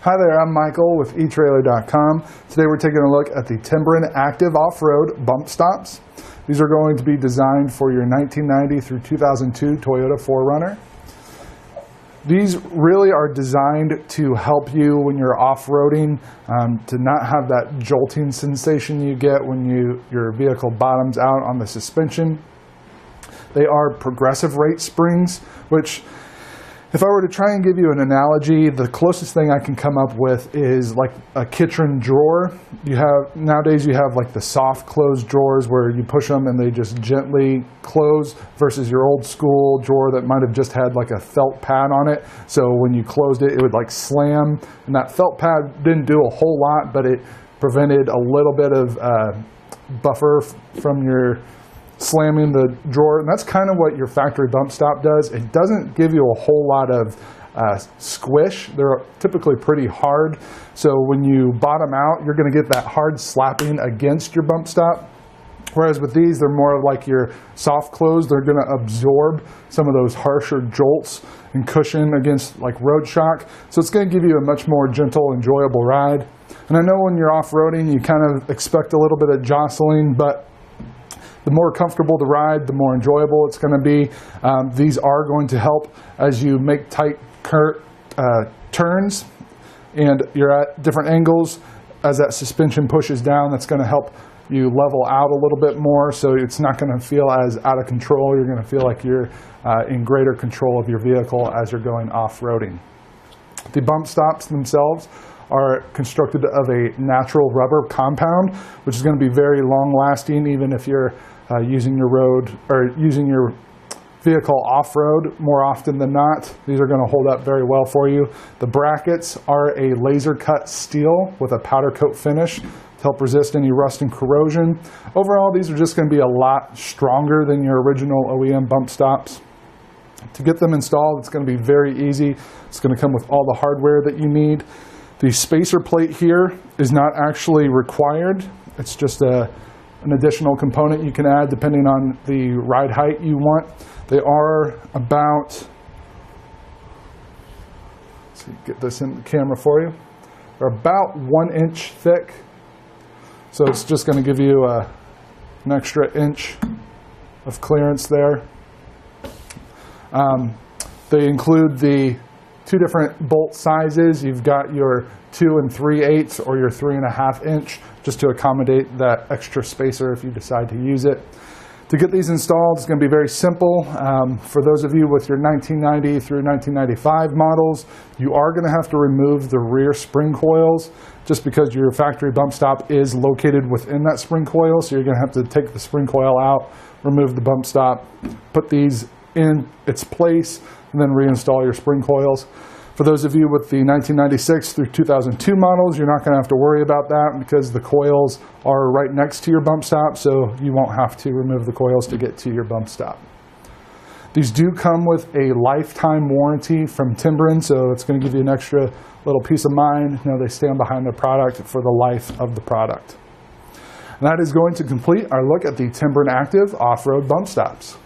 Hi there, I'm Michael with etrailer.com. Today we're taking a look at the Timbren Active Off-Road Bumpstops. These are going to be designed for your 1990 through 2002 Toyota 4Runner. These really are designed to help you when you're off-roading, to not have that jolting sensation you get when your vehicle bottoms out on the suspension. They are progressive rate springs, which, if I were to try and give you an analogy, the closest thing I can come up with is like a kitchen drawer. Nowadays you have like the soft close drawers where you push them and they just gently close, versus your old school drawer that might have just had like a felt pad on it. So when you closed it, it would like slam, and that felt pad didn't do a whole lot, but it prevented a little bit of buffer from your slamming the drawer, and that's kind of what your factory bump stop does. It doesn't give you a whole lot of squish. They're typically pretty hard, so when you bottom out, you're going to get that hard slapping against your bump stop. Whereas with these, they're more like your soft close. They're going to absorb some of those harsher jolts and cushion against like road shock. So it's going to give you a much more gentle, enjoyable ride. And I know when you're off-roading, you kind of expect a little bit of jostling, but the more comfortable the ride, the more enjoyable it's going to be. These are going to help as you make tight turns and you're at different angles. As that suspension pushes down, that's going to help you level out a little bit more, so it's not going to feel as out of control. You're going to feel like you're in greater control of your vehicle as you're going off-roading. The bump stops themselves are constructed of a natural rubber compound, which is going to be very long-lasting, even if you're using your vehicle off-road more often than not. These are going to hold up very well for you. The brackets are a laser-cut steel with a powder coat finish to help resist any rust and corrosion. Overall, these are just going to be a lot stronger than your original OEM bump stops. To get them installed, it's going to be very easy. It's going to come with all the hardware that you need. The spacer plate here is not actually required. It's just an additional component you can add depending on the ride height you want. They are about, let's see, get this in the camera for you. They're about 1 inch thick. So it's just going to give you an extra inch of clearance there. They include the two different bolt sizes. You've got your 2 3/8 or your 3.5 inch, just to accommodate that extra spacer if you decide to use it. To get these installed, it's going to be very simple. For those of you with your 1990 through 1995 models, you are going to have to remove the rear spring coils, just because your factory bump stop is located within that spring coil. So you're going to have to take the spring coil out, remove the bump stop, put these in its place, and then reinstall your spring coils. For those of you with the 1996 through 2002 models, you're not going to have to worry about that because the coils are right next to your bump stop, so you won't have to remove the coils to get to your bump stop. These do come with a lifetime warranty from Timbren, so it's going to give you an extra little peace of mind. You know, they stand behind the product for the life of the product. And that is going to complete our look at the Timbren Active Off-Road Bumpstops.